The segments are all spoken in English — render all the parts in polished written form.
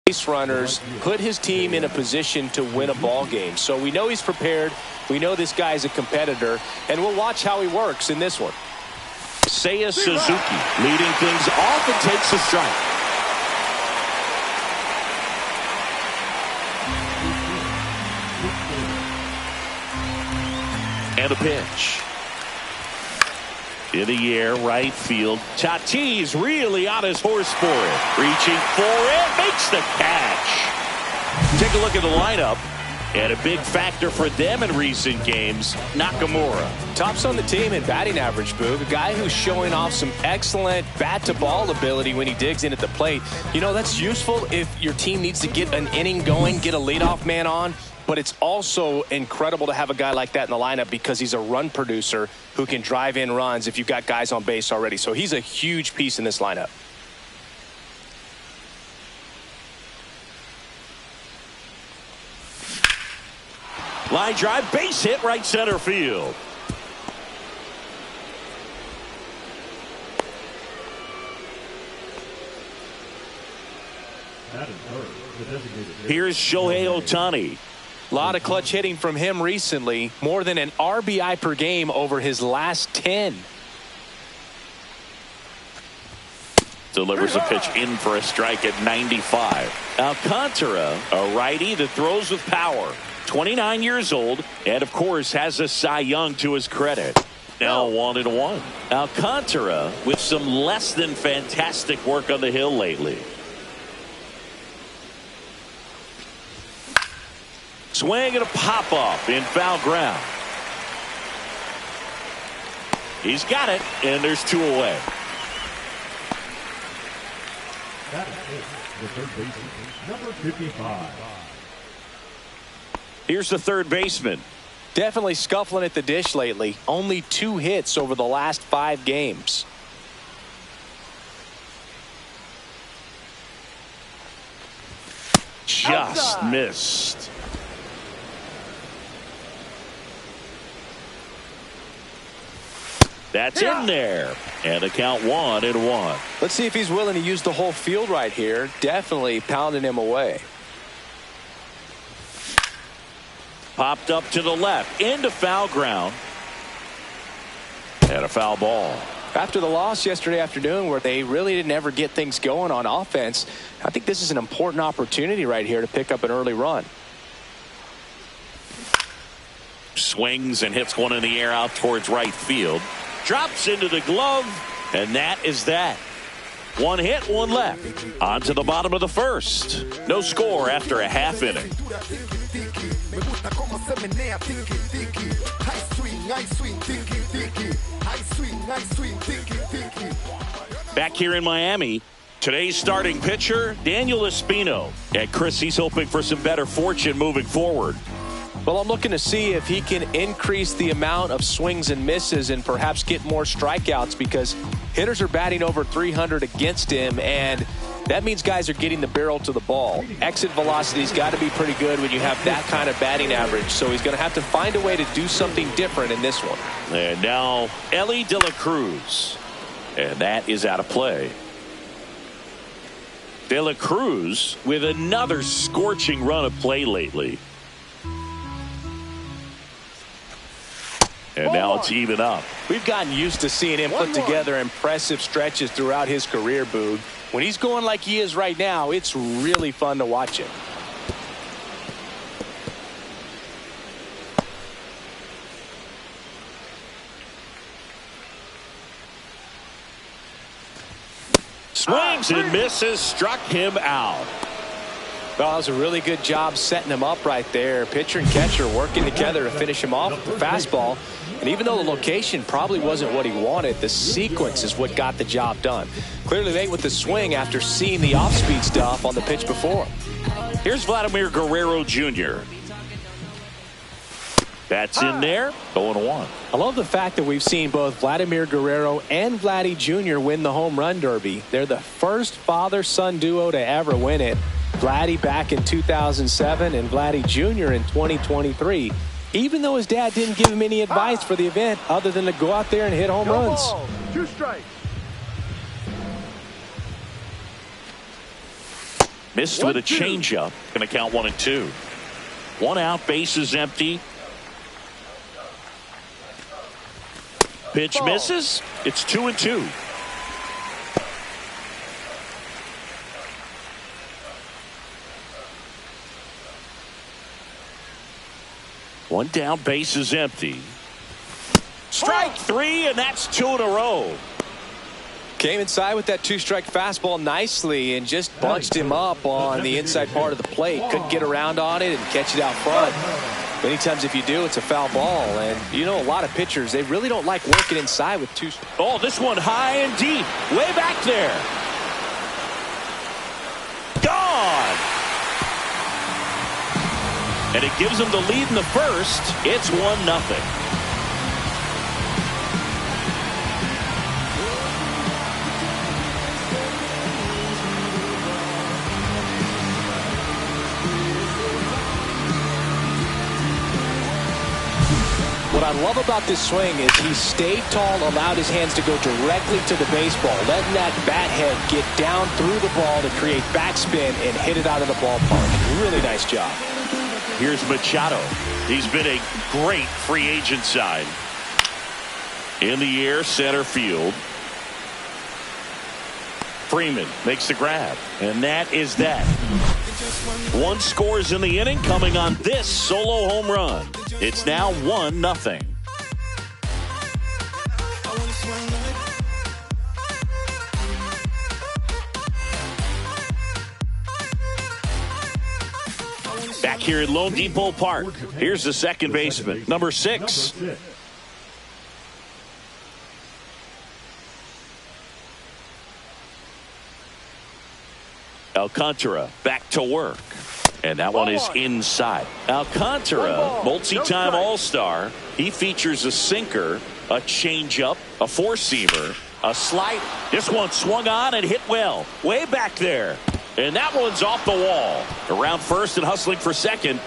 base runners put his team in a position to win a ball game. So we know he's prepared. We know this guy's a competitor, and we'll watch how he works in this one. Seiya Suzuki leading things off and takes a strike. And a pitch. In the air, right field. Tatis really on his horse for it. Reaching for it, makes the catch. Take a look at the lineup. And a big factor for them in recent games, Nakamura. Tops on the team in batting average, Boog. A guy who's showing off some excellent bat-to-ball ability when he digs in at the plate. You know, that's useful if your team needs to get an inning going, get a leadoff man on. But it's also incredible to have a guy like that in the lineup because he's a run producer who can drive in runs if you've got guys on base already. So he's a huge piece in this lineup. Line drive, base hit, right center field. Here's Shohei Ohtani. A lot of clutch hitting from him recently. More than an RBI per game over his last 10. Delivers a pitch in for a strike at 95. Alcantara, a righty that throws with power. 29 years old, and of course has a Cy Young to his credit. Now 1-1. Alcantara with some less than fantastic work on the hill lately. Swing and a pop-up in foul ground. He's got it, and there's 2 away. That is the third baseman, number 55. Here's the third baseman. Definitely scuffling at the dish lately. Only 2 hits over the last 5 games. Just missed. That's in there. And a count 1-1. Let's see if he's willing to use the whole field right here. Definitely pounding him away. Popped up to the left into foul ground. And a foul ball. After the loss yesterday afternoon where they really didn't ever get things going on offense, I think this is an important opportunity right here to pick up an early run. Swings and hits one in the air out towards right field. Drops into the glove, and that is that. 1 hit, 1 left. On to the bottom of the first. No score after a half inning. Back here in Miami, today's starting pitcher, Daniel Espino. And Chris, he's hoping for some better fortune moving forward. Well, I'm looking to see if he can increase the amount of swings and misses and perhaps get more strikeouts because hitters are batting over 300 against him, and that means guys are getting the barrel to the ball. Exit velocity's got to be pretty good when you have that kind of batting average, so he's going to have to find a way to do something different in this one. And now Elly De La Cruz, and that is out of play. De La Cruz with another scorching run of play lately. And now it's even up. We've gotten used to seeing him put together impressive stretches throughout his career, Boog. When he's going like he is right now, it's really fun to watch him. Swings and misses, struck him out. Well, that was a really good job setting him up right there. Pitcher and catcher working together to finish him off with the fastball. And even though the location probably wasn't what he wanted, the sequence is what got the job done. Clearly late with the swing after seeing the off-speed stuff on the pitch before. Here's Vladimir Guerrero Jr. That's in there. 0-1. I love the fact that we've seen both Vladimir Guerrero and Vladdy Jr. win the home run derby. They're the first father-son duo to ever win it. Vladdy back in 2007 and Vladdy Jr. in 2023. Even though his dad didn't give him any advice for the event other than to go out there and hit home runs. 2 strikes. Missed with a changeup. Going to count 1-2. 1 out, bases empty. Pitch misses. It's 2-2. One down, bases empty. Strike 3, and that's 2 in a row. Came inside with that 2-strike fastball nicely and just bunched him up on the inside part of the plate. Couldn't get around on it and catch it out front. Many times if you do, it's a foul ball. And you know, a lot of pitchers, they really don't like working inside with two. Oh, this one high and deep. Way back there. Gone. And it gives them the lead in the first. It's 1-0. What I love about this swing is he stayed tall, allowed his hands to go directly to the baseball, letting that bat head get down through the ball to create backspin and hit it out of the ballpark. Really nice job. Here's Machado. He's been a great free agent sign. In the air, center field. Freeman makes the grab, and that is that. 1 scores in the inning, coming on this solo home run. It's now 1-0. Back here at Lone Depot Park, here's the second baseman, number 6. Alcantara back to work. And that one is inside. Alcantara, multi-time All-Star. He features a sinker, a changeup, a four-seamer, a slider. This one swung on and hit well. Way back there. And that one's off the wall. Around first and hustling for second.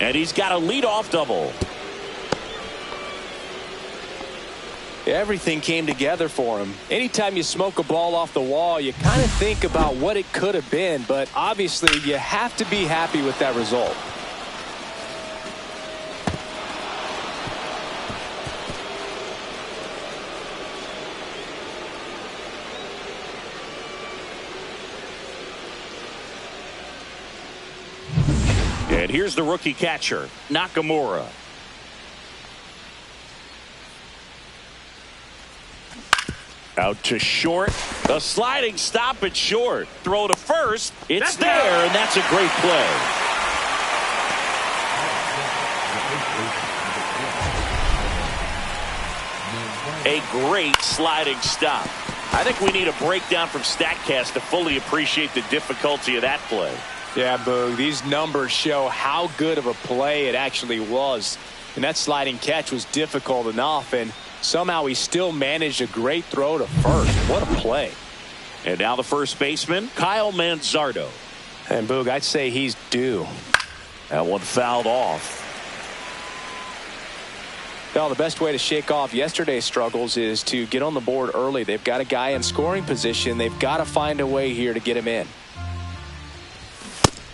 And he's got a leadoff double. Everything came together for him. Anytime you smoke a ball off the wall, you kind of think about what it could have been, but obviously you have to be happy with that result. And here's the rookie catcher, Nakamura. Out to short. A sliding stop at short. Throw to first. It's there, and that's a great play. A great sliding stop. I think we need a breakdown from StatCast to fully appreciate the difficulty of that play. Yeah, Boog, these numbers show how good of a play it actually was. And that sliding catch was difficult enough, and somehow he still managed a great throw to first. What a play. And now the first baseman, Kyle Manzardo. And Boog, I'd say he's due. That one fouled off. Well, the best way to shake off yesterday's struggles is to get on the board early. They've got a guy in scoring position. They've got to find a way here to get him in.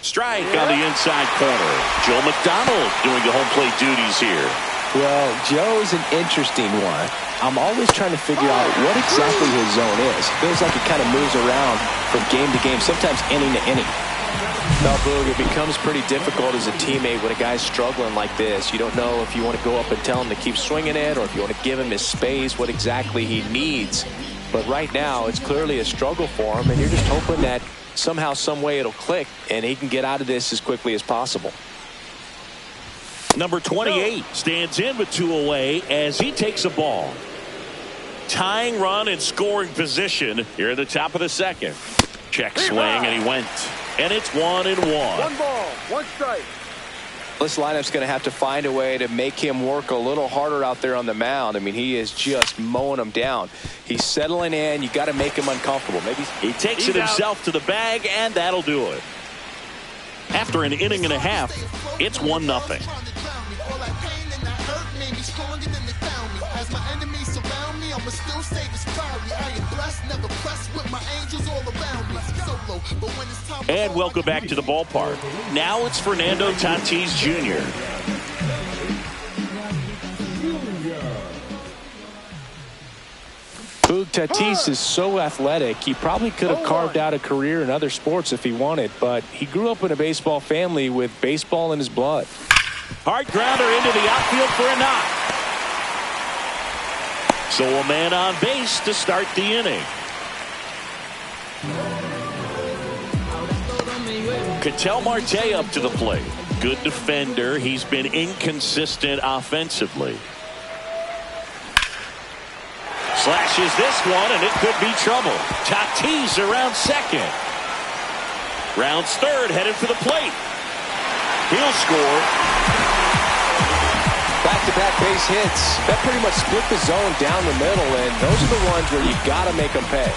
Strike on the inside corner. Joe McDonald doing the home plate duties here. Well, Joe's an interesting one. I'm always trying to figure out what exactly his zone is. Feels like it kind of moves around from game to game, sometimes inning to inning. Now, Boog, it becomes pretty difficult as a teammate when a guy's struggling like this. You don't know if you want to go up and tell him to keep swinging it or if you want to give him his space, what exactly he needs. But right now, it's clearly a struggle for him, and you're just hoping that somehow, some way it'll click, and he can get out of this as quickly as possible. Number 28 stands in with 2 away as he takes a ball. Tying run in scoring position here at the top of the second. Check swing, and he went. And it's 1-1. 1 ball, 1 strike. This lineup's going to have to find a way to make him work a little harder out there on the mound. I mean, he is just mowing them down. He's settling in. You got to make him uncomfortable. Maybe he takes it himself to the bag, and that'll do it. After an inning and a half, it's 1-0. I'ma still save his proudly. I am blessed, never pressed with my angels all around me. Solo, but when it's time. And welcome back to the ballpark. Now it's Fernando Tatis Jr. Boog, Tatis is so athletic, he probably could have carved out a career in other sports if he wanted, but he grew up in a baseball family with baseball in his blood. Hard grounder into the outfield for a knock. So a man on base to start the inning. Ketel Marte up to the plate. Good defender. He's been inconsistent offensively. Slashes this one, and it could be trouble. Tatis around second. Rounds third, headed for the plate. He'll score. Back-to-back base hits. That pretty much split the zone down the middle, and those are the ones where you got to make them pay.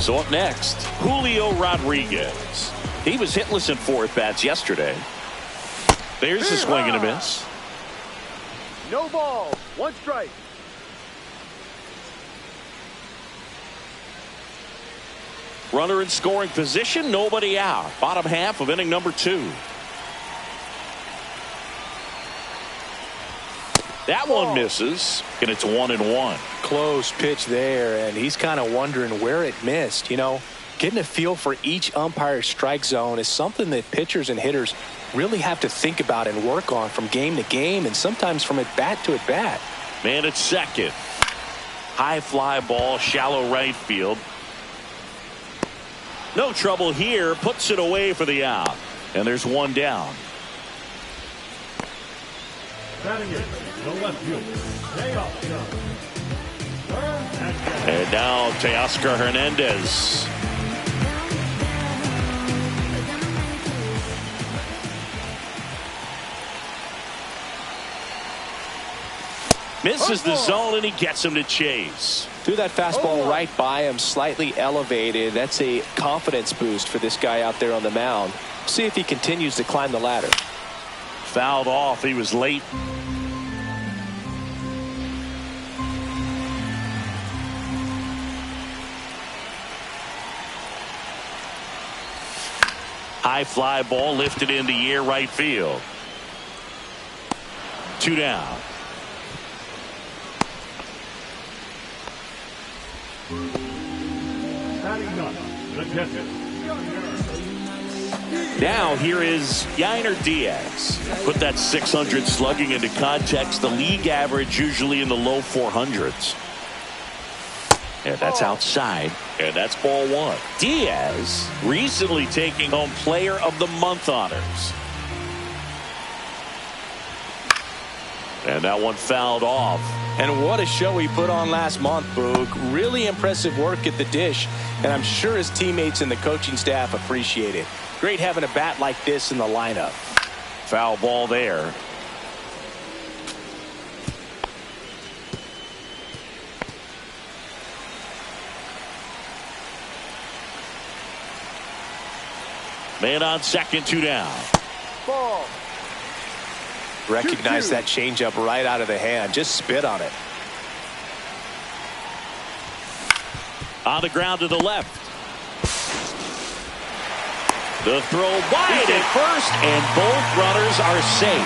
So up next, Julio Rodriguez. He was hitless in 4 at-bats yesterday. There's a swing and a miss. No ball. 1 strike. Runner in scoring position, nobody out. Bottom half of inning number 2. That one misses, and it's 1-1. Close pitch there, and he's kind of wondering where it missed. You know, getting a feel for each umpire's strike zone is something that pitchers and hitters really have to think about and work on from game to game, and sometimes from at bat to at bat. Man at second. High fly ball, shallow right field. No trouble here, puts it away for the out. And there's 1 down. Batting in the left field, And now Teoscar Hernandez. Misses the zone, and he gets him to chase. Threw that fastball right by him, slightly elevated. That's a confidence boost for this guy out there on the mound. See if he continues to climb the ladder. Fouled off. He was late. High fly ball lifted in the air, right field. 2 down. Now here is Yainer Diaz. Put that 600 slugging into context. The league average usually in the low 400s. And that's outside. And that's ball 1. Diaz recently taking home Player of the Month honors. And that one fouled off. And what a show he put on last month, Boog. Really impressive work at the dish, and I'm sure his teammates and the coaching staff appreciate it. Great having a bat like this in the lineup. Foul ball there. Man on second, 2 down. Ball. Recognize that changeup right out of the hand. Just spit on it. On the ground to the left. The throw wide at first, and both runners are safe.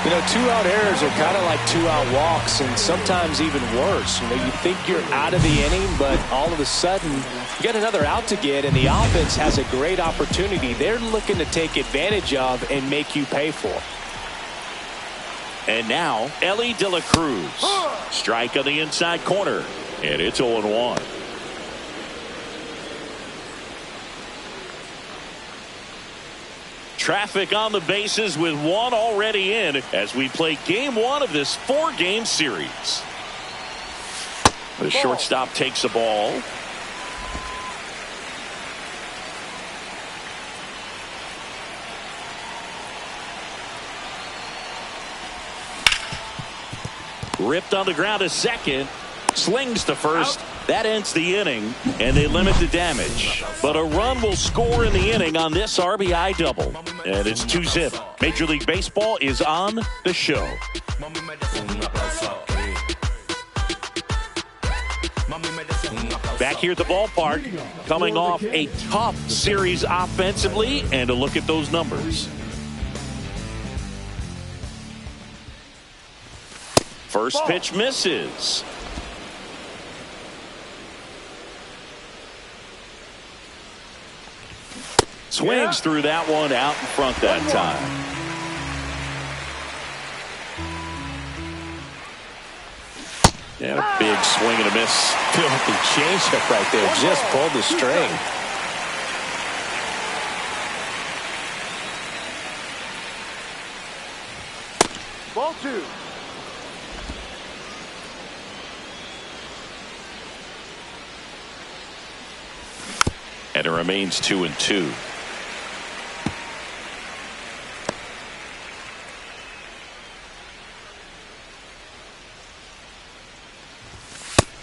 You know, 2-out errors are kind of like 2-out walks, and sometimes even worse. You know, you think you're out of the inning, but all of a sudden, you get another out to get, and the offense has a great opportunity. They're looking to take advantage of and make you pay for. And now, Ellie De La Cruz. Strike on the inside corner, and it's 0-1. Traffic on the bases with 1 already in as we play game 1 of this 4-game series. The shortstop takes a ball. Ripped on the ground to second. Slings to first. That ends the inning, and they limit the damage. But a run will score in the inning on this RBI double. And it's 2-zip. Major League Baseball is on the show. Back here at the ballpark, coming off a tough series offensively, and a look at those numbers. First pitch misses. Swings through that one out in front that time. And a big swing and a miss. Filthy changeup right there. Just pulled the string. Ball 2. And it remains 2-2.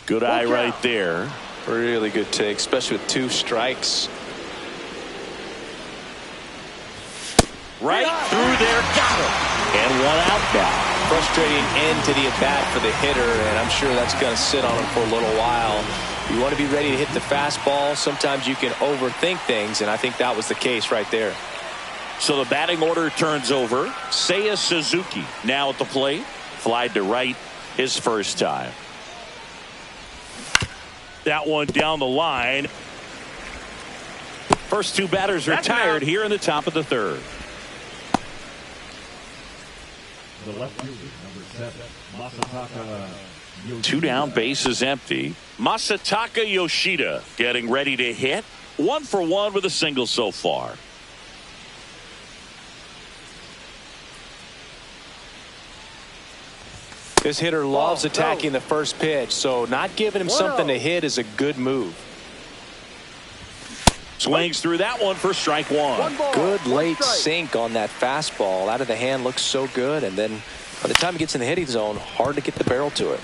Good eye right there. Really good take, especially with 2 strikes. Right through there, got him. And 1 out now. Frustrating end to the at-bat for the hitter, and I'm sure that's going to sit on him for a little while. You want to be ready to hit the fastball. Sometimes you can overthink things, and I think that was the case right there. So the batting order turns over. Seiya Suzuki now at the plate. Flied to right his first time. That one down the line. First 2 batters retired here in the top of the third. The left fielder, number 7, Masataka Yoshida. 2 down, bases empty. Masataka Yoshida getting ready to hit. 1 for 1 with a single so far. This hitter loves attacking the first pitch, so not giving him something to hit is a good move. Swings through that one for strike 1. Good late sink on that fastball. Out of the hand looks so good, and then by the time he gets in the hitting zone, hard to get the barrel to it.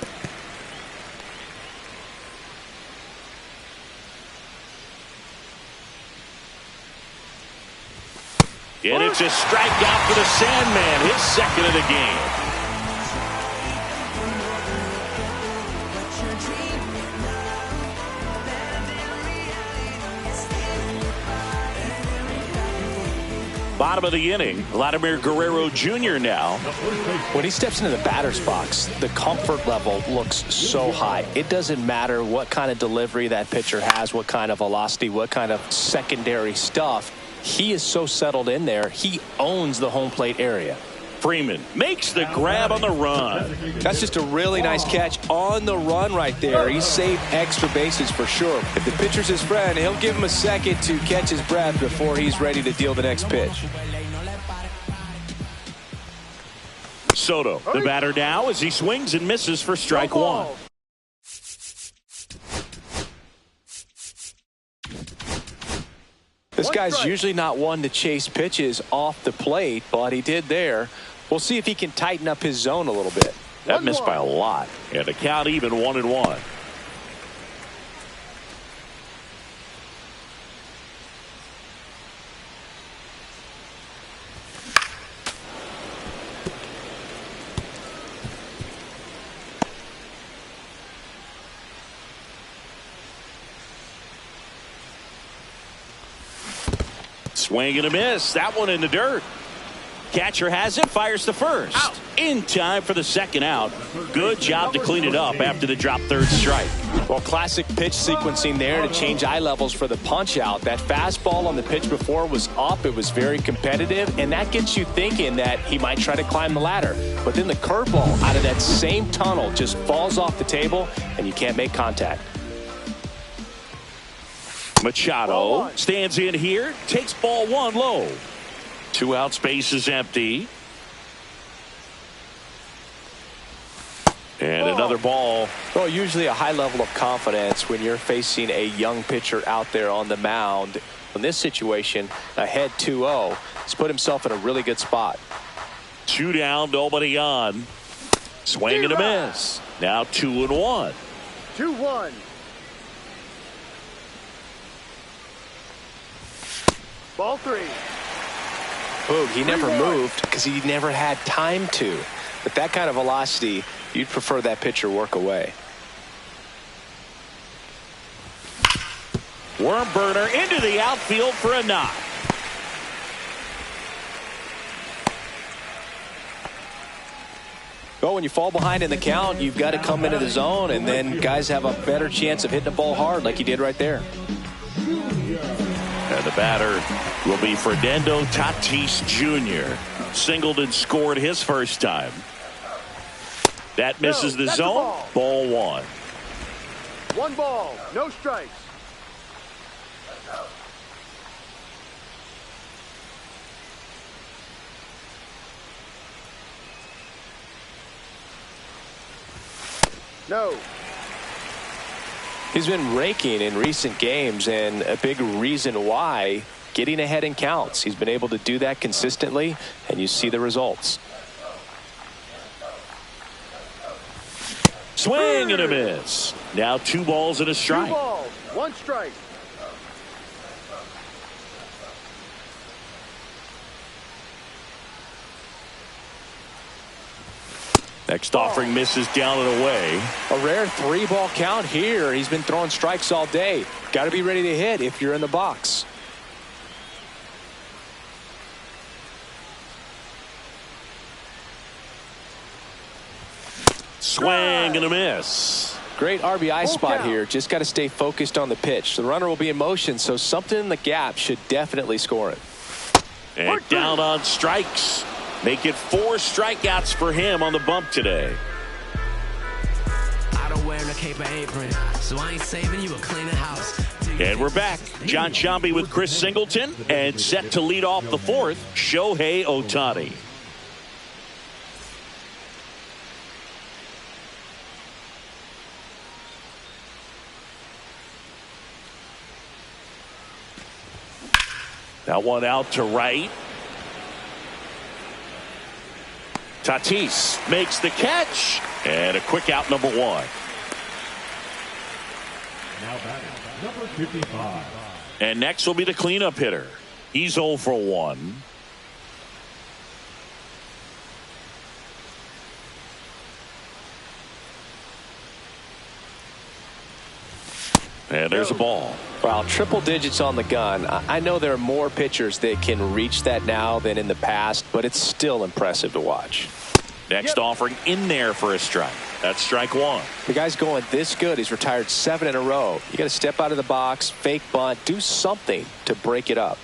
And it's a strikeout for the Sandman, his second of the game. Bottom of the inning, Vladimir Guerrero Jr. now. When he steps into the batter's box, the comfort level looks so high. It doesn't matter what kind of delivery that pitcher has, what kind of velocity, what kind of secondary stuff. He is so settled in there. He owns the home plate area. Freeman makes the grab on the run. That's just a really nice catch on the run right there. He saved extra bases for sure. If the pitcher's his friend, he'll give him a second to catch his breath before he's ready to deal the next pitch. Soto, the batter now, as he swings and misses for strike 1. This guy's usually not one to chase pitches off the plate, but he did there. We'll see if he can tighten up his zone a little bit. That missed by a lot. And the count even 1-1. Swing and a miss. That one in the dirt. Catcher has it, fires to first. Out. In time for the second out. Good job to clean it up after the drop third strike. Well, classic pitch sequencing there to change eye levels for the punch out. That fastball on the pitch before was up. It was very competitive, and that gets you thinking that he might try to climb the ladder. But then the curveball out of that same tunnel just falls off the table, and you can't make contact. Machado stands in here, takes ball 1 low. 2 outs, base is empty. And another ball. Well, usually a high level of confidence when you're facing a young pitcher out there on the mound. In this situation, ahead 2-0, he's put himself in a really good spot. 2 down, nobody on. Swing and a miss. Now 2-1. 2-1. Ball 3. Boog, he never moved because he never had time to. But that kind of velocity, you'd prefer that pitcher work away. Worm burner into the outfield for a knock. Well, when you fall behind in the count, you've got to come into the zone, and then guys have a better chance of hitting the ball hard like he did right there. And the batter will be Fernando Tatis Jr. Singled and scored his first time. That misses the zone. Ball 1. 1 ball, no strikes. No. He's been raking in recent games, and a big reason why, getting ahead in counts. He's been able to do that consistently, and you see the results. Swing and a miss. Now 2 balls and a strike. 2 balls, 1 strike. Next offering misses down and away. A rare 3-ball count here. He's been throwing strikes all day. Got to be ready to hit if you're in the box. Swing and a miss. Great RBI spot here. Just got to stay focused on the pitch. The runner will be in motion, so something in the gap should definitely score it. And down on strikes. Make it 4 strikeouts for him on the bump today. I don't wear a cape or apron, so I ain't saving you a cleaner house. And we're back. John Sciambi with Chris Singleton, and set to lead off the 4th, Shohei Ohtani. That one out to right. Tatis makes the catch, and a quick out, number 1. Now batting, number 55. And next will be the cleanup hitter. He's 0 for 1. And there's a ball. Wow, triple digits on the gun. I know there are more pitchers that can reach that now than in the past, but it's still impressive to watch. Next offering in there for a strike. That's strike 1. The guy's going this good. He's retired 7 in a row. You got to step out of the box, fake bunt, do something to break it up.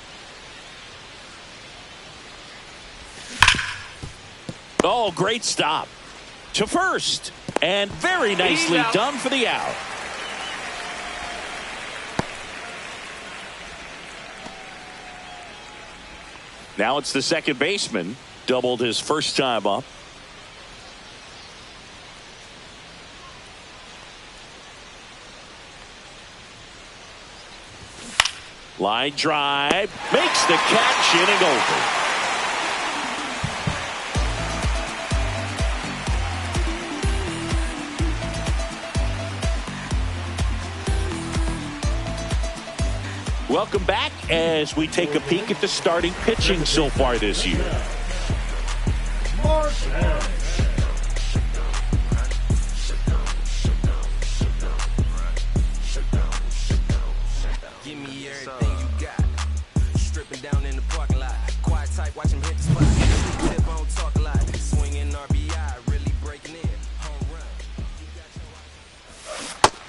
Oh, great stop to first, and very nicely done for the out. Now it's the second baseman. Doubled his first time up. Line drive. Makes the catch, inning over. Welcome back as we take a peek at the starting pitching so far this year. Give me everything you got. Stripping down in the parking lot. Quiet type, watch him hit the spot. Tip on, talk a lot. Swinging RBI, really breaking in. Home run.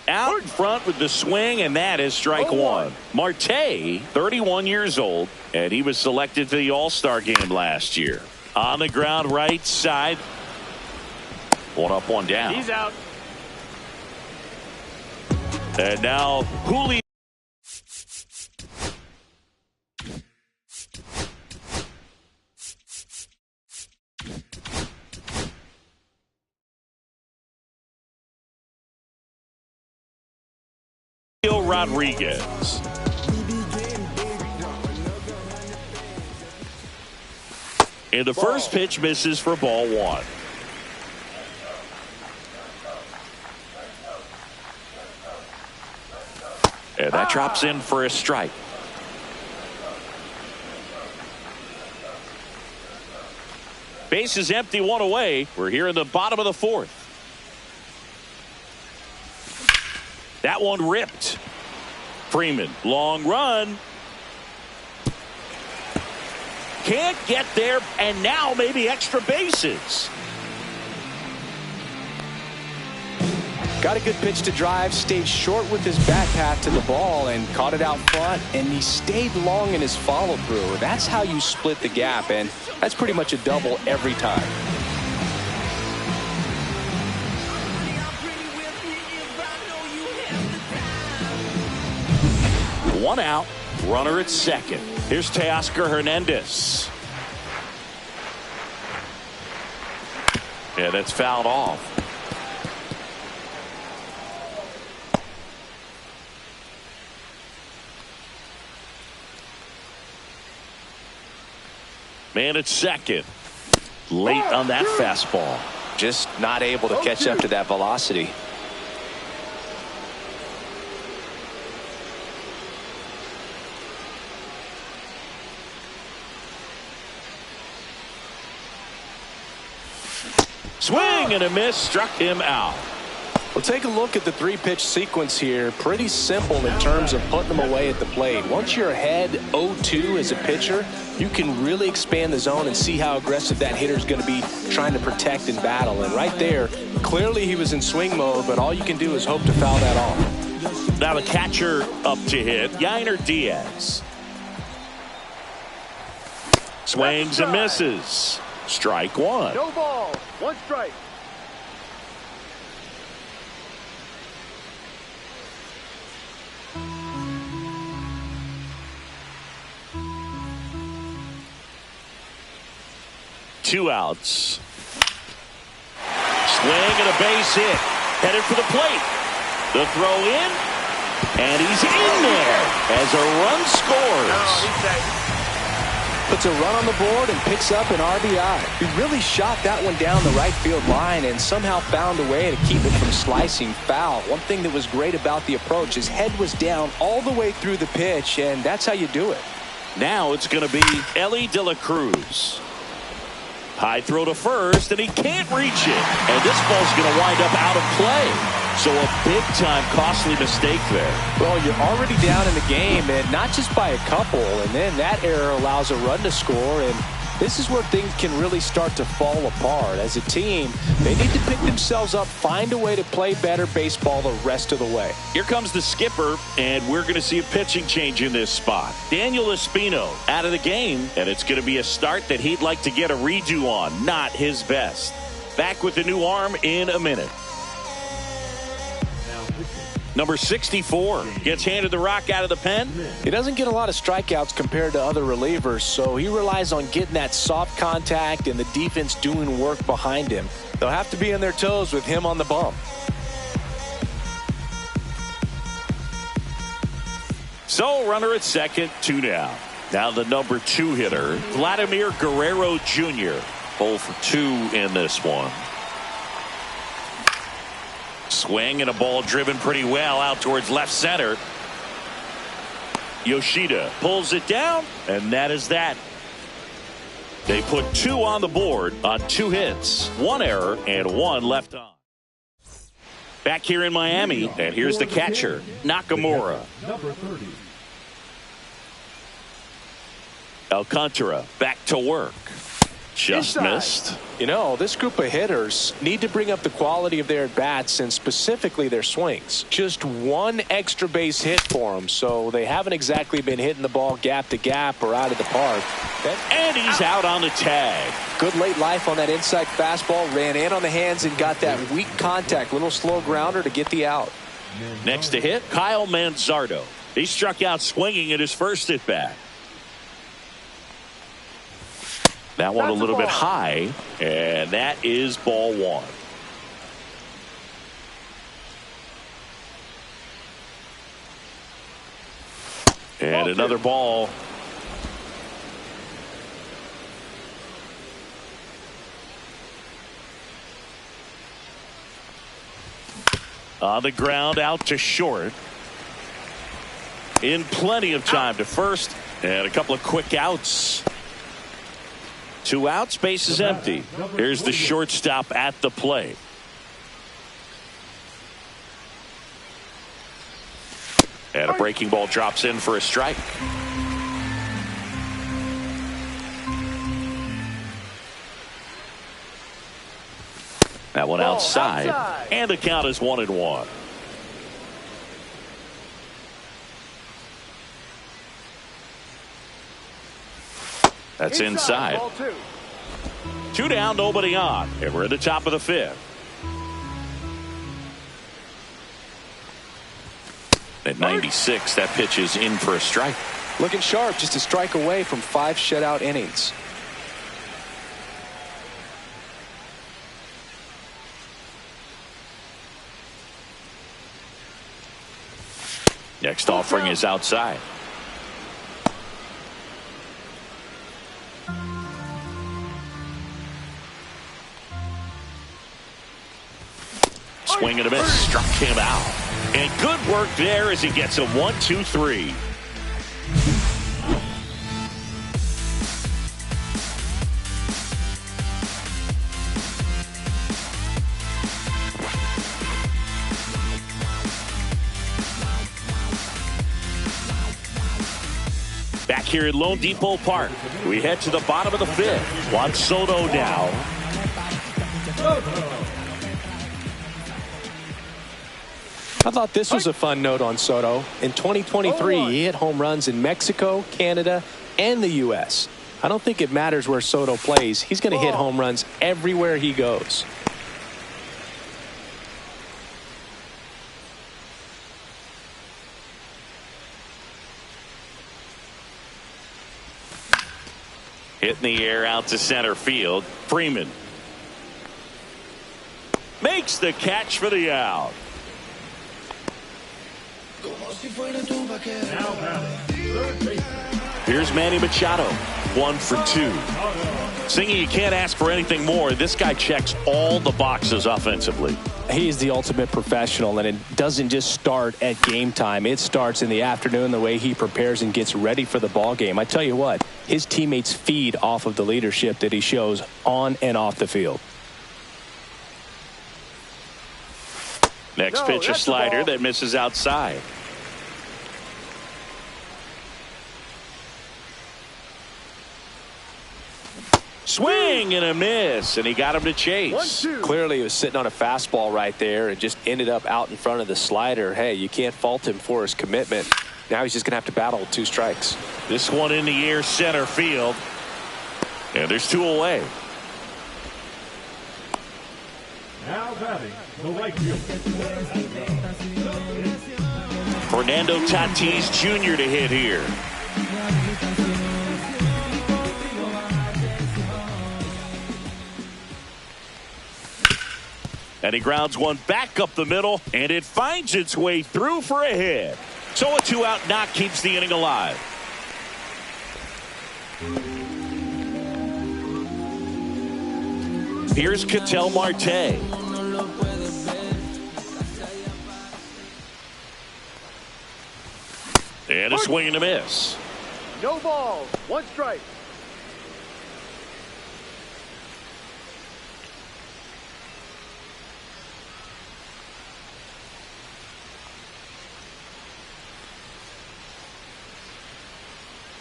Out in front with the swing, and that is strike 1. Marte, 31 years old, and he was selected to the All-Star game last year. On the ground, right side. One up, one down. He's out. And now Julio. Rodriguez. And the first pitch misses for ball 1. And that drops in for a strike. Base is empty, one away. We're here in the bottom of the fourth. That one ripped. Freeman, long run. Can't get there, and now maybe extra bases. Got a good pitch to drive, stayed short with his back half to the ball and caught it out front, and he stayed long in his follow through. That's how you split the gap, and that's pretty much a double every time. One out, runner at second. Here's Teoscar Hernandez. Yeah, that's fouled off. Man at second. Late on that fastball. Just not able to catch up to that velocity. Swing and a miss, struck him out. Well, take a look at the three-pitch sequence here. Pretty simple in terms of putting them away at the plate. Once you're ahead 0-2 as a pitcher, you can really expand the zone and see how aggressive that hitter is going to be trying to protect and battle. And right there, clearly he was in swing mode, but all you can do is hope to foul that off. Now the catcher up to hit, Yainer Diaz. Swings and misses. Strike one. No ball. One strike. Two outs. Swing and a base hit. Headed for the plate. The throw in. And he's in there as a run scores. Puts a run on the board and picks up an RBI. He really shot that one down the right field line and somehow found a way to keep it from slicing foul. One thing that was great about the approach, his head was down all the way through the pitch, and that's how you do it. Now it's going to be Elly De La Cruz. High throw to first, and he can't reach it. And this ball's going to wind up out of play. So a big-time costly mistake there. Well, you're already down in the game, and not just by a couple. And then that error allows a run to score, and this is where things can really start to fall apart. As a team, they need to pick themselves up, find a way to play better baseball the rest of the way. Here comes the skipper, and we're going to see a pitching change in this spot. Daniel Espino out of the game, and it's going to be a start that he'd like to get a redo on. Not his best. Back with the new arm in a minute. Number 64 gets handed the rock out of the pen. He doesn't get a lot of strikeouts compared to other relievers, so he relies on getting that soft contact and the defense doing work behind him. They'll have to be on their toes with him on the bump. So runner at second, two down. Now the number 2 hitter, Vladimir Guerrero Jr. 0 for 2 in this one. Swing and a ball driven pretty well out towards left center. Yoshida pulls it down, and that is that. They put 2 on the board on 2 hits, 1 error, and 1 left on. Back here in Miami, and here's the catcher, Nakamura. Number 30. Alcantara back to work. Just missed. You know, this group of hitters need to bring up the quality of their at-bats and specifically their swings. Just 1 extra base hit for them, so they haven't exactly been hitting the ball gap to gap or out of the park. And he's out on the tag. Good late life on that inside fastball. Ran in on the hands and got that weak contact, little slow grounder to get the out. Next to hit, Kyle Manzardo. He struck out swinging at his first at-bat. That one a little bit high, and that is ball 1. And another ball. On the ground, out to short. In plenty of time to first, and a couple of quick outs. 2 outs, base is empty. Here's the shortstop at the plate. And a breaking ball drops in for a strike. That one outside. And the count is 1-1. That's inside. 2 down, nobody on. And we're at the top of the 5th. At 96, that pitch is in for a strike. Looking sharp, just a strike away from 5 shutout innings. Next offering is outside. Swing and a miss, struck him out. And good work there as he gets a 1-2-3. Back here at Lone Depot Park, we head to the bottom of the 5th. Juan Soto now. I thought this was a fun note on Soto. In 2023, he hit home runs in Mexico, Canada, and the U.S. I don't think it matters where Soto plays. He's going to hit home runs everywhere he goes. Hit in the air out to center field. Freeman makes the catch for the out. Here's Manny Machado, 1 for 2. Singy, you can't ask for anything more. This guy checks all the boxes offensively. He's the ultimate professional, and it doesn't just start at game time. It starts in the afternoon, the way he prepares and gets ready for the ball game. I tell you what, his teammates feed off of the leadership that he shows on and off the field. Next pitch, a slider that misses outside. Swing and a miss, and he got him to chase. Clearly, he was sitting on a fastball right there and just ended up out in front of the slider. Hey, you can't fault him for his commitment. Now he's just going to have to battle with 2 strikes. This one in the air, center field. And there's 2 away. Now batting the right field. Fernando Tatis Jr. to hit here. And he grounds one back up the middle, and it finds its way through for a hit. So a 2-out knock keeps the inning alive. Here's Ketel Marte. And a swing and a miss. No balls, 1 strike.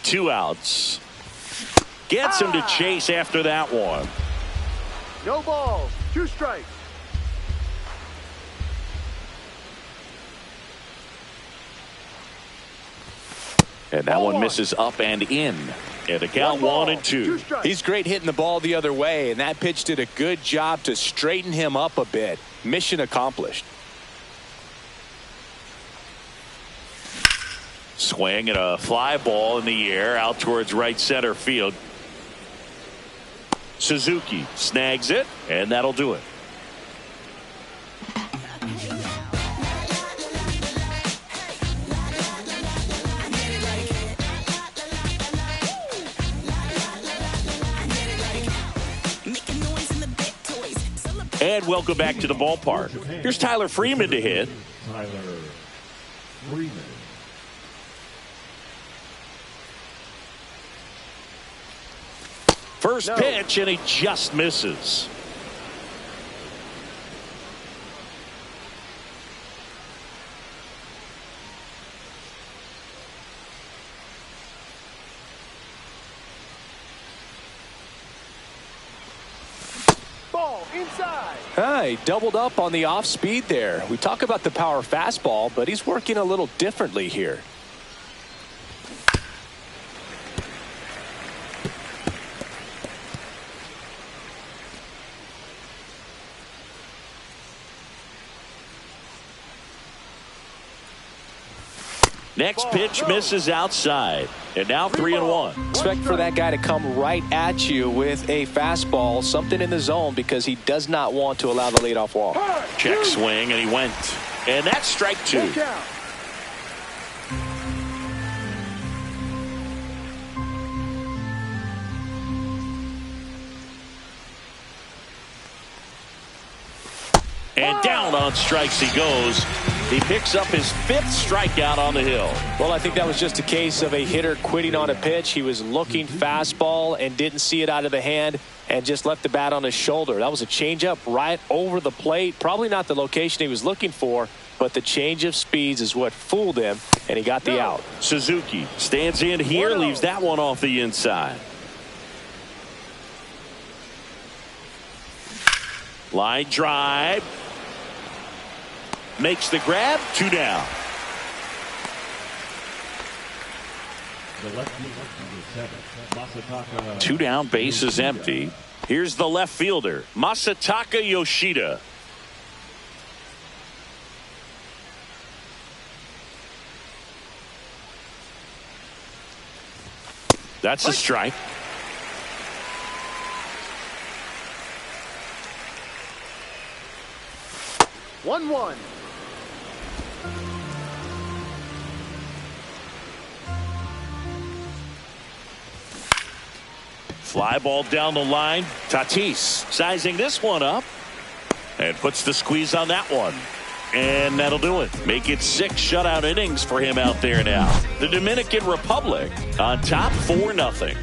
Two outs. Gets him to chase after that one. No balls, 2 strikes. And that one misses up and in. And the count 1-2. He's great hitting the ball the other way, and that pitch did a good job to straighten him up a bit. Mission accomplished. Swing and a fly ball in the air out towards right center field. Suzuki snags it, and that'll do it. And welcome back to the ballpark. Here's Tyler Freeman to hit. Tyler Freeman. First No. pitch, and he just misses. Ball inside. He doubled up on the off speed there. We talk about the power fastball, but he's working a little differently here. Next pitch misses outside. And now 3-1. Expect for that guy to come right at you with a fastball, something in the zone, because he does not want to allow the leadoff walk. Check swing, and he went. And that's strike 2. Look out. And down on strikes he goes. He picks up his 5th strikeout on the hill. Well, I think that was just a case of a hitter quitting on a pitch. He was looking fastball and didn't see it out of the hand and just left the bat on his shoulder. That was a changeup right over the plate. Probably not the location he was looking for, but the change of speeds is what fooled him, and he got the out. Suzuki stands in here, leaves that one off the inside. Line drive. Makes the grab. 2 down. The left fielder, number 7, Masataka. 2 down, base is empty. Here's the left fielder, Masataka Yoshida. That's a strike. 1-1. Fly ball down the line. Tatis sizing this one up and puts the squeeze on that one. And that'll do it. Make it 6 shutout innings for him out there now. The Dominican Republic on top 4-0.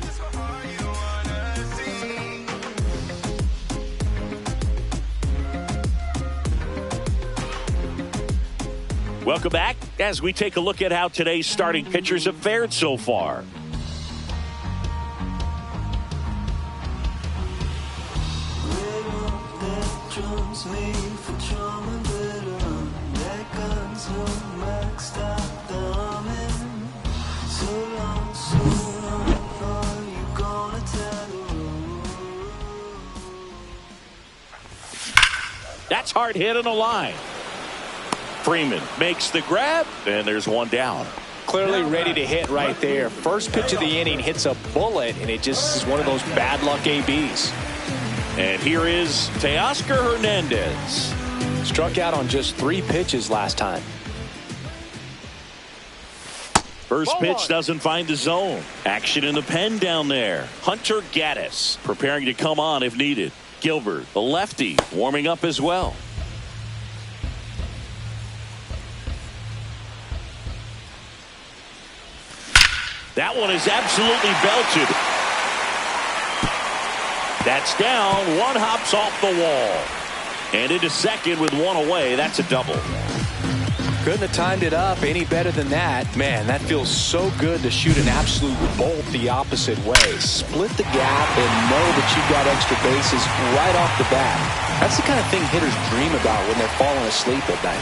Welcome back as we take a look at how today's starting pitchers have fared so far. That's hard hit on the line. Freeman makes the grab, and there's one down. Clearly ready to hit right there. First pitch of the inning hits a bullet, and it just is one of those bad luck ABs. And here is Teoscar Hernandez. Struck out on just 3 pitches last time. First pitch doesn't find the zone. Action in the pen down there. Hunter Gaddis preparing to come on if needed. Gilbert, the lefty, warming up as well. That one is absolutely belted. That's down. One hops off the wall. And into second with one away. That's a double. Couldn't have timed it up any better than that. Man, that feels so good to shoot an absolute bolt the opposite way. Split the gap and know that you've got extra bases right off the bat. That's the kind of thing hitters dream about when they're falling asleep at night.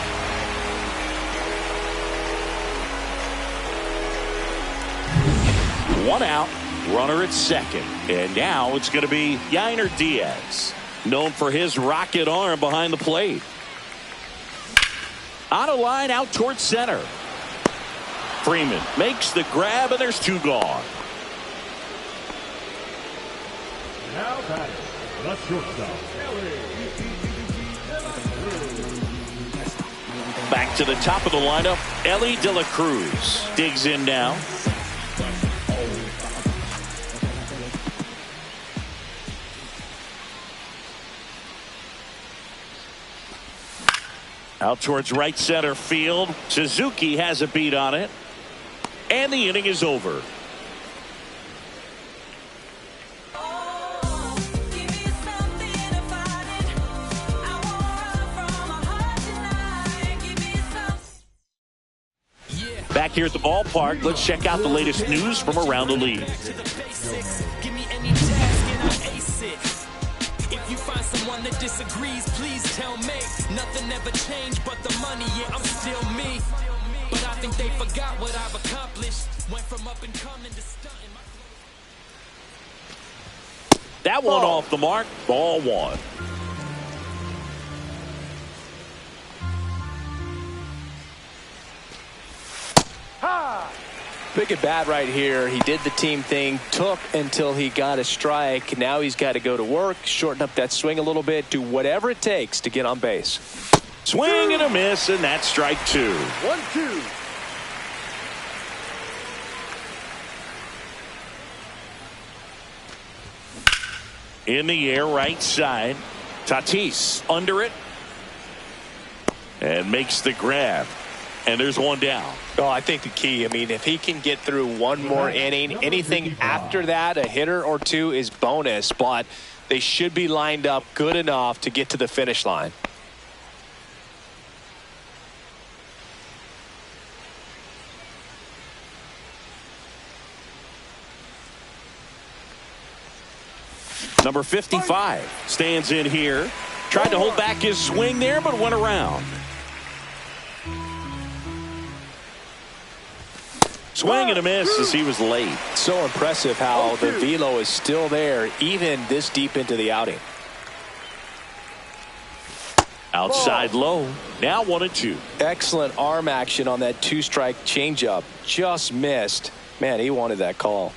One out, runner at second. And now it's going to be Yainer Diaz, known for his rocket arm behind the plate. On a line out towards center. Freeman makes the grab, and there's 2 gone. Now batting, the shortstop, Back to the top of the lineup, Ellie De La Cruz digs in now. Out towards right center field. Suzuki has a beat on it. And the inning is over. Back here at the ballpark, let's check out the latest news from around the league. Give me any task and I'll ace it. If you find someone that disagrees, please tell me. Nothing ever changed but the money, yeah, I'm still me. But I think they forgot what I've accomplished. Went from up and coming to stunting. That one off the mark, ball one. Big at bat right here. He did the team thing, took until he got a strike. Now he's got to go to work, shorten up that swing a little bit, do whatever it takes to get on base. Swing and a miss, and that's strike two. 1-2. In the air, right side. Tatis under it. And makes the grab. And there's one down. Oh, I think the key, I mean, if he can get through one more inning, anything after that, a hitter or two is bonus, but they should be lined up good enough to get to the finish line. Number 55 stands in here. Tried to hold back his swing there, but went around. Swing and a miss as he was late. So impressive how the velo is still there even this deep into the outing. Outside low. Now 1-2. Excellent arm action on that two-strike changeup. Just missed. Man, he wanted that call.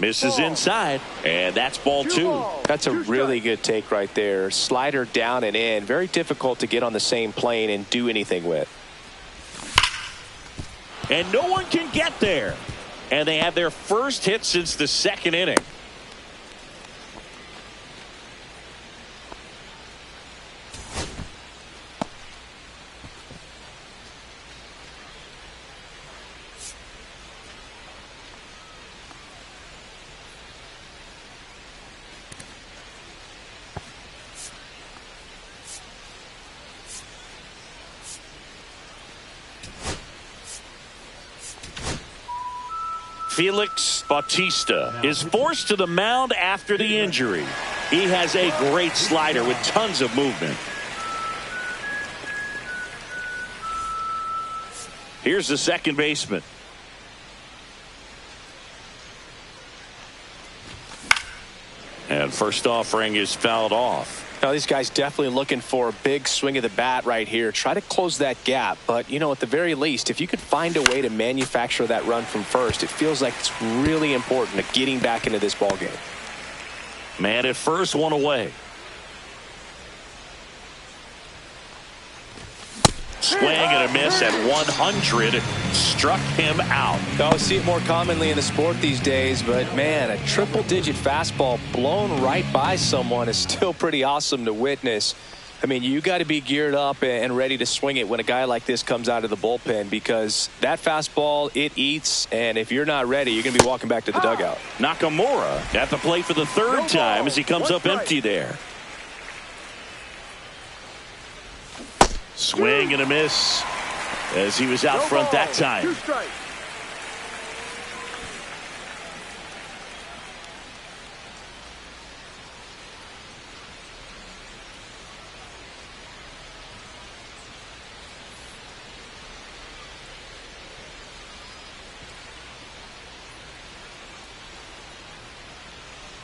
Misses inside, and that's ball two. That's a really good take right there. Slider down and in. Very difficult to get on the same plane and do anything with. And no one can get there. And they have their first hit since the second inning. Felix Bautista is forced to the mound after the injury. He has a great slider with tons of movement. Here's the second baseman. And first offering is fouled off. Now, these guys definitely looking for a big swing of the bat right here. Try to close that gap. But, you know, at the very least, if you could find a way to manufacture that run from first, it feels like it's really important to getting back into this ballgame. Man at first, one away. Swing and a miss at 100. Struck him out. I see it more commonly in the sport these days, but man, a triple-digit fastball blown right by someone is still pretty awesome to witness. I mean, you got to be geared up and ready to swing it when a guy like this comes out of the bullpen, because that fastball, it eats, and if you're not ready, you're going to be walking back to the dugout. Nakamura at the plate for the third time as he comes up empty there. Swing and a miss as he was out front that time.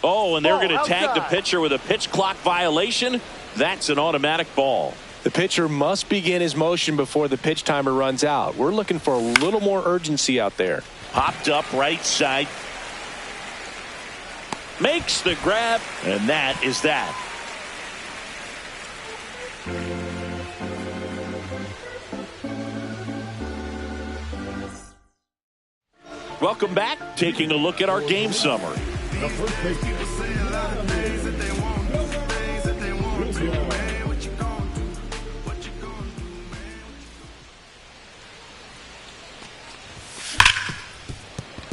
Oh, and they're going to tag the pitcher with a pitch clock violation. That's an automatic ball. The pitcher must begin his motion before the pitch timer runs out. We're looking for a little more urgency out there. Popped up right side. Makes the grab, and that is that. Welcome back. Taking a look at our game summary. The first baseman.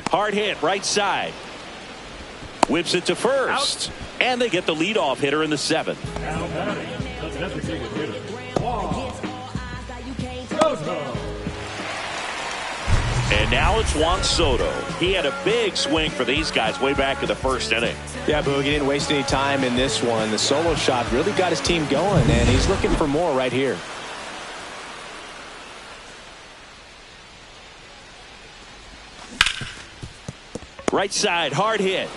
Hard hit, right side. Whips it to first. Out. And they get the leadoff hitter in the seventh. Now batting, the designated hitter, Juan Soto. And now it's Juan Soto. He had a big swing for these guys way back in the first inning. Yeah, Boog, he didn't waste any time in this one. The solo shot really got his team going, and he's looking for more right here. Right side, hard hit.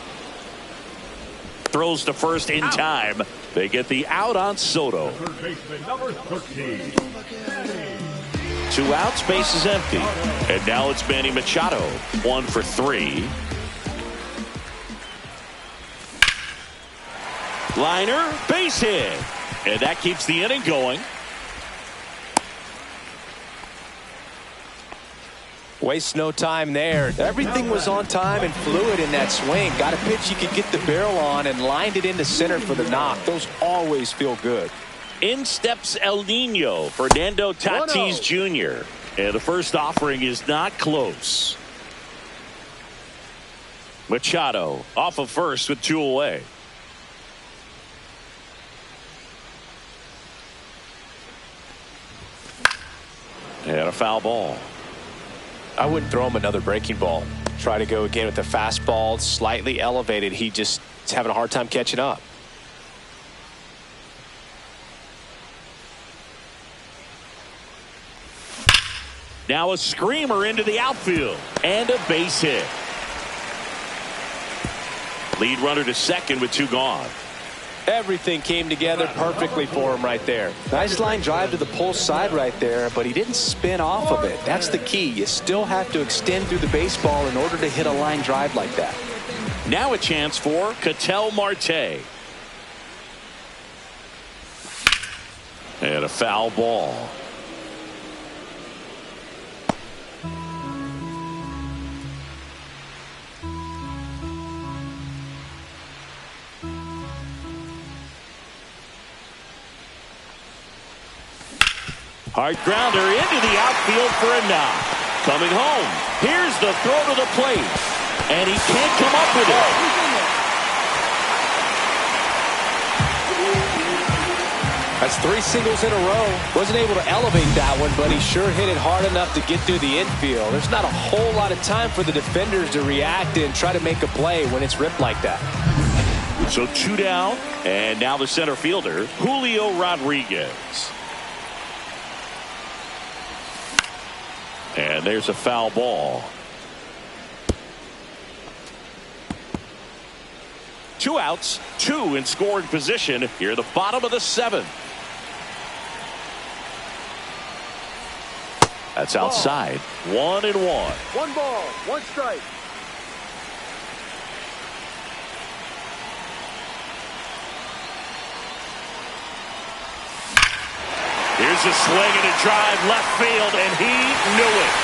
Throws to first in time. They get the out on Soto. Third baseman, number 13. 2 outs, base is empty. And now it's Manny Machado. 1 for 3. Liner, base hit. And that keeps the inning going. Waste no time there. Everything was on time and fluid in that swing. Got a pitch you could get the barrel on and lined it into center for the knock. Those always feel good. In steps El Nino, Fernando Tatis Jr. And the first offering is not close. Machado off of first with 2 away. And a foul ball. I wouldn't throw him another breaking ball. Try to go again with the fastball, slightly elevated. He just is having a hard time catching up. Now a screamer into the outfield and a base hit. Lead runner to second with 2 gone. Everything came together perfectly for him right there. Nice line drive to the pull side right there, but he didn't spin off of it. That's the key. You still have to extend through the baseball in order to hit a line drive like that. Now a chance for Ketel Marte. And a foul ball. Hard grounder into the outfield for a knock. Coming home. Here's the throw to the plate. And he can't come up with it. That's 3 singles in a row. Wasn't able to elevate that one, but he sure hit it hard enough to get through the infield. There's not a whole lot of time for the defenders to react and try to make a play when it's ripped like that. So 2 down. And now the center fielder, Julio Rodriguez. And there's a foul ball. 2 outs, 2 in scoring position here at the bottom of the 7th. That's outside. 1-1. 1 ball, 1 strike. Here's a swing and a drive left field, and he knew it.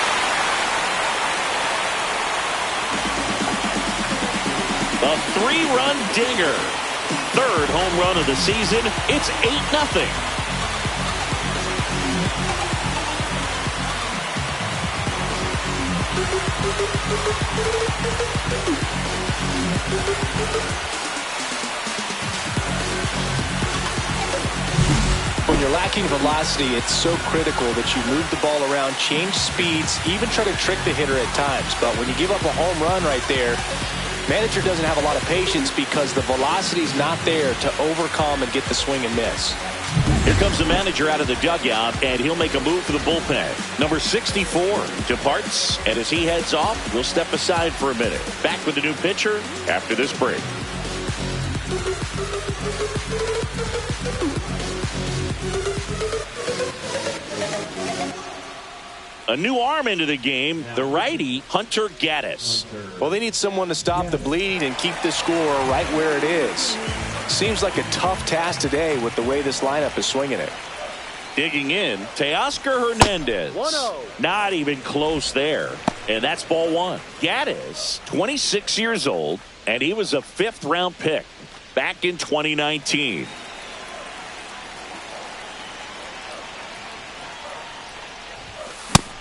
A 3-run dinger. 3rd home run of the season. It's 8-0. When you're lacking velocity, it's so critical that you move the ball around, change speeds, even try to trick the hitter at times. But when you give up a home run right there, manager doesn't have a lot of patience because the velocity's not there to overcome and get the swing and miss. Here comes the manager out of the dugout, and he'll make a move for the bullpen. Number 64 departs, and as he heads off, we'll step aside for a minute. Back with the new pitcher after this break. A new arm into the game, the righty, Hunter Gaddis. Well, they need someone to stop the bleed and keep the score right where it is. Seems like a tough task today with the way this lineup is swinging it. Digging in, Teoscar Hernandez. 1-0. Not even close there. And that's ball 1. Gaddis, 26 years old, and he was a 5th-round pick back in 2019.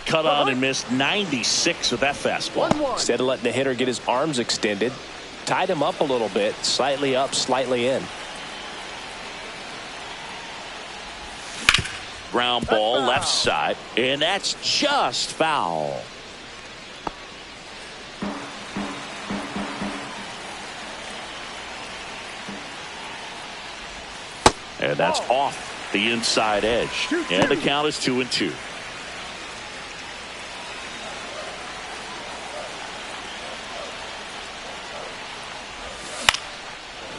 Cut on and missed 96 with that fastball. 1-1. Instead of letting the hitter get his arms extended, tied him up a little bit, slightly up, slightly in. Ground ball left side, and that's just foul. And that's off the inside edge. And the count is 2-2.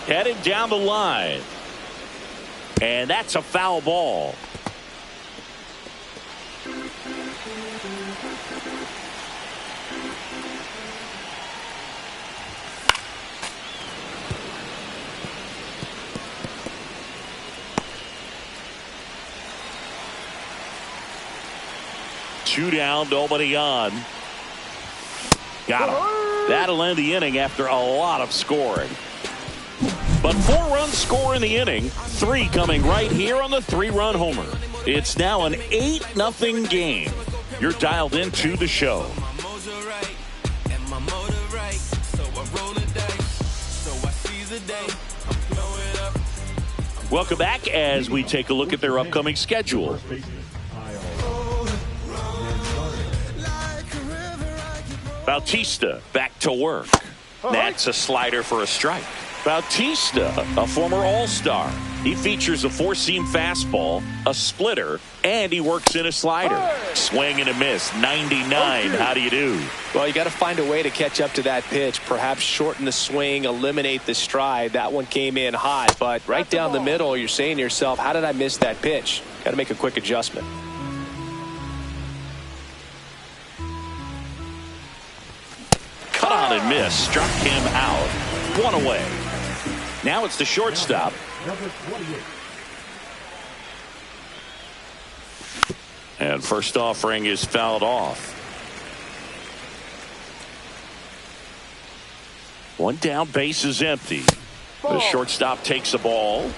Headed down the line. And that's a foul ball. Two down, nobody on. Got him. That'll end the inning after a lot of scoring. But 4 runs score in the inning, 3 coming right here on the 3-run homer. It's now an 8-0 game. You're dialed into the show. Welcome back as we take a look at their upcoming schedule. Bautista back to work. That's a slider for a strike. Bautista, a former All-Star. He features a 4-seam fastball, a splitter, and he works in a slider. Swing and a miss, 99. How do you do? Well, you got to find a way to catch up to that pitch. Perhaps shorten the swing, eliminate the stride. That one came in hot, but right down the middle, you're saying to yourself, how did I miss that pitch? Got to make a quick adjustment. Cut on and miss, struck him out. 1 away. Now it's the shortstop. Number 28. And first offering is fouled off. 1 down, base is empty. The shortstop takes the ball.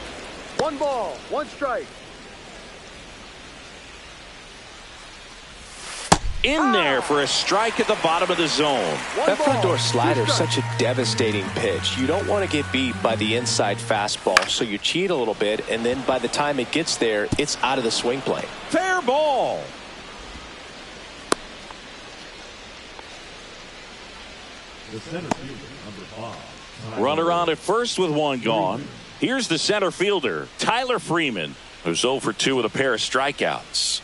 1 ball, 1 strike. In there for a strike at the bottom of the zone. That front door slider is such a devastating pitch. You don't want to get beat by the inside fastball, so you cheat a little bit, and then by the time it gets there, it's out of the swing plane. Fair ball. The center fielder, number 5. Runner on at first with 1 gone. Here's the center fielder, Tyler Freeman, who's 0 for 2 with a pair of strikeouts.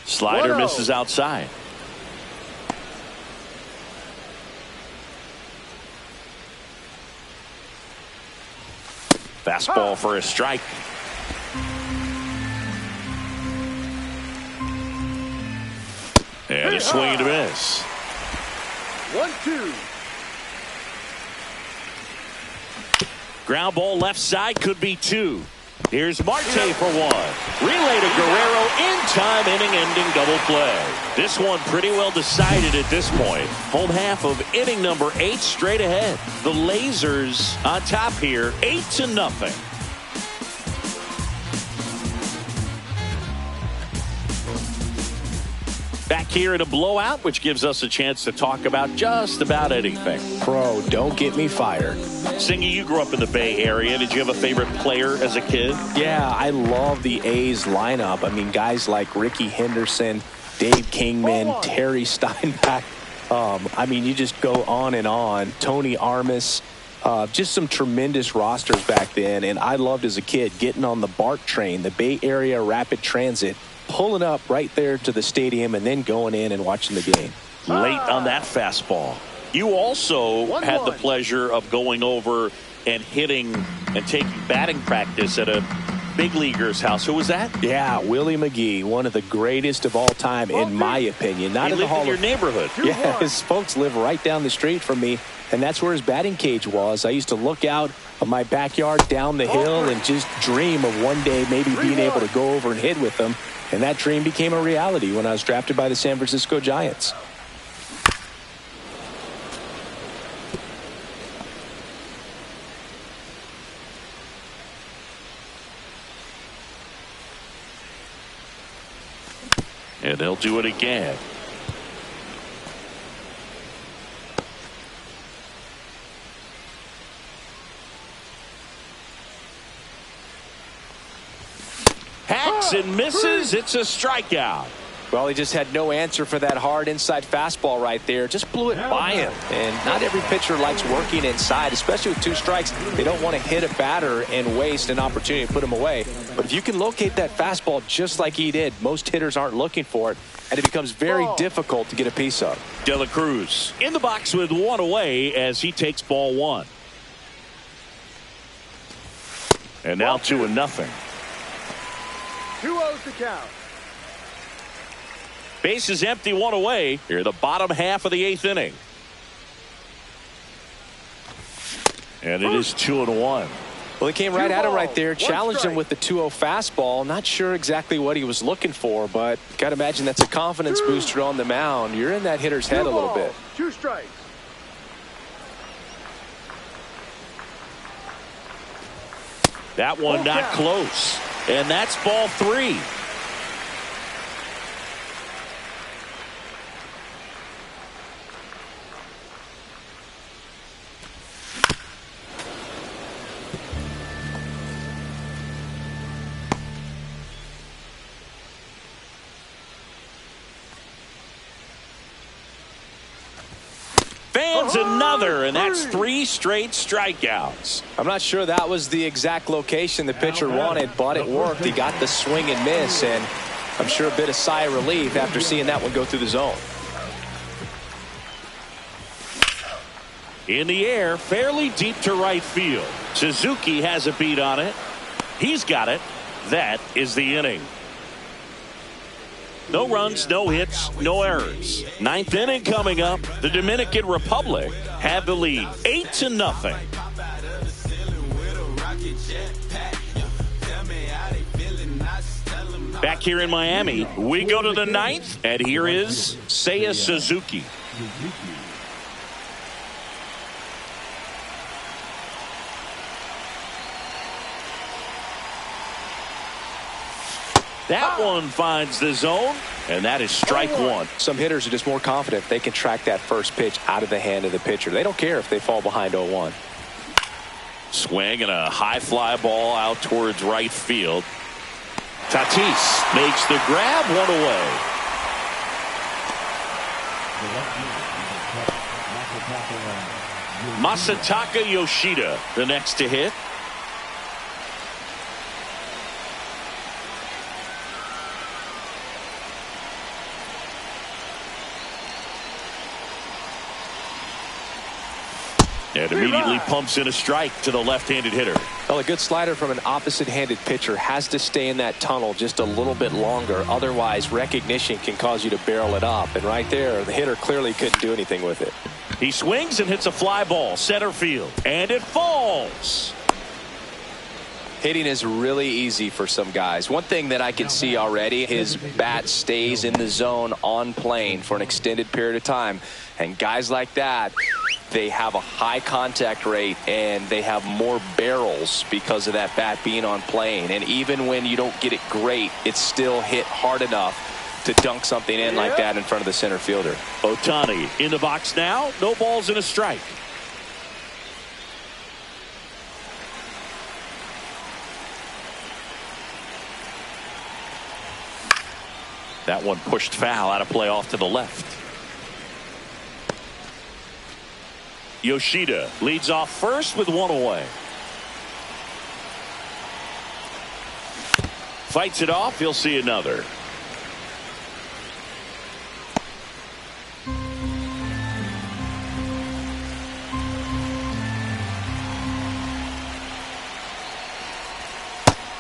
Slider misses outside. Fastball for a strike. And a swing and a miss. 1-2. Ground ball left side, could be 2. Here's Marte for 1. Relay to Guerrero in time, inning-ending double play. This one pretty well decided at this point. Home half of inning number 8 straight ahead. The Lasers on top here, 8-0. Back here in a blowout, which gives us a chance to talk about just about anything. Bro, don't get me fired. Singy, you grew up in the Bay Area. Did you have a favorite player as a kid? Yeah, I love the A's lineup. I mean, guys like Ricky Henderson, Dave Kingman, Terry Steinbach. I mean, you just go on and on. Tony Armas. Just some tremendous rosters back then. And I loved as a kid getting on the BART train, the Bay Area Rapid Transit, pulling up right there to the stadium and then going in and watching the game. Late on that fastball. You also had the pleasure of going over and hitting and taking batting practice at a big leaguer's house. Who was that? Yeah, Willie McGee, one of the greatest of all time, in my opinion. Not in the Hall of your neighborhood. Yeah, his folks live right down the street from me, and that's where his batting cage was. I used to look out of my backyard down the hill and just dream of one day maybe being able to go over and hit with them. And that dream became a reality when I was drafted by the San Francisco Giants. And they'll do it again. Hacks and misses. It's a strikeout. Well, he just had no answer for that hard inside fastball right there. Just blew it by him. And not every pitcher likes working inside, especially with 2 strikes. They don't want to hit a batter and waste an opportunity to put him away. But if you can locate that fastball just like he did, most hitters aren't looking for it, and it becomes very difficult to get a piece of. De La Cruz in the box with 1 away as he takes ball 1. And now 2-0. 2-0 to count. Base is empty, 1 away. Here the bottom half of the 8th inning. And it is 2-1. Well, he came right at him right there, challenged him with the 2-0 fastball. Not sure exactly what he was looking for, but got to imagine that's a confidence booster on the mound. You're in that hitter's head a little bit. 2 strikes. That one not close. And that's ball 3. Fans another, and that's 3 straight strikeouts. I'm not sure that was the exact location the pitcher wanted, but it worked. He got the swing and miss, and I'm sure a bit of sigh of relief after seeing that one go through the zone. In the air, fairly deep to right field. Suzuki has a beat on it. He's got it. That is the inning. No runs, no hits, no errors. 9th inning coming up. The Dominican Republic have the lead 8-0. Back here in Miami, we go to the 9th, and here is Seiya Suzuki. That one finds the zone, and that is strike 1. Some hitters are just more confident they can track that first pitch out of the hand of the pitcher. They don't care if they fall behind 0-1. Swing and a high fly ball out towards right field. Tatis makes the grab, 1 away. Masataka Yoshida, the next to hit. And immediately pumps in a strike to the left-handed hitter. Well, a good slider from an opposite-handed pitcher has to stay in that tunnel just a little bit longer. Otherwise, recognition can cause you to barrel it up. And right there, the hitter clearly couldn't do anything with it. He swings and hits a fly ball, center field. And it falls. Hitting is really easy for some guys. One thing that I can see already, his bat stays in the zone on plane for an extended period of time. And guys like that, they have a high contact rate and they have more barrels because of that bat being on plane. And even when you don't get it great, it's still hit hard enough to dunk something in like that in front of the center fielder. Ohtani in the box now. No balls and a strike. That one pushed foul out of play off to the left. Yoshida leads off first with 1 away. Fights it off. He'll see another.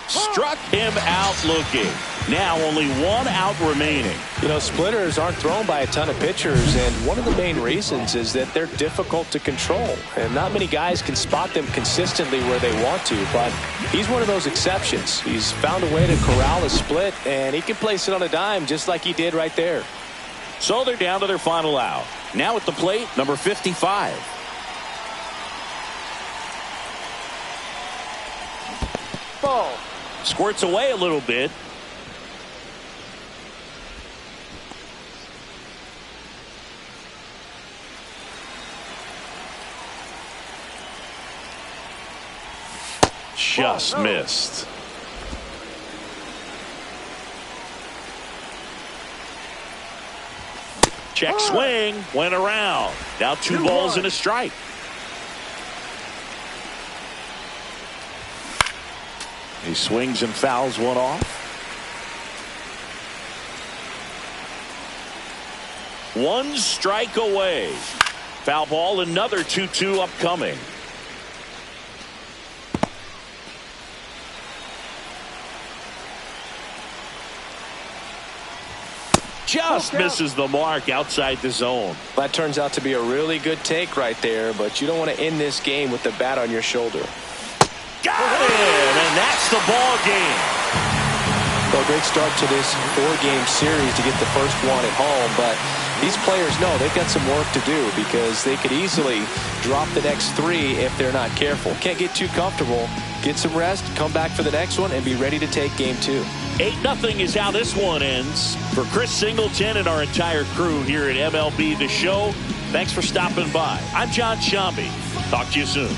Struck him out looking. Now only 1 out remaining. You know, splitters aren't thrown by a ton of pitchers, and one of the main reasons is that they're difficult to control. And not many guys can spot them consistently where they want to, but he's one of those exceptions. He's found a way to corral a split, and he can place it on a dime just like he did right there. So they're down to their final out. Now at the plate, number 55. Ball. Squirts away a little bit. Just missed. Check swing. Went around. Now 2 balls and a strike. He swings and fouls one off. 1 strike away. Foul ball, another 2-2 upcoming. Just misses the mark outside the zone. That turns out to be a really good take right there, but you don't want to end this game with the bat on your shoulder. Got it, and that's the ball game. So a great start to this 4-game series to get the first one at home, but these players know they've got some work to do because they could easily drop the next 3 if they're not careful. Can't get too comfortable. Get some rest, come back for the next one, and be ready to take game 2. 8-0 is how this one ends. For Chris Singleton and our entire crew here at MLB The Show, thanks for stopping by. I'm John Shambi. Talk to you soon.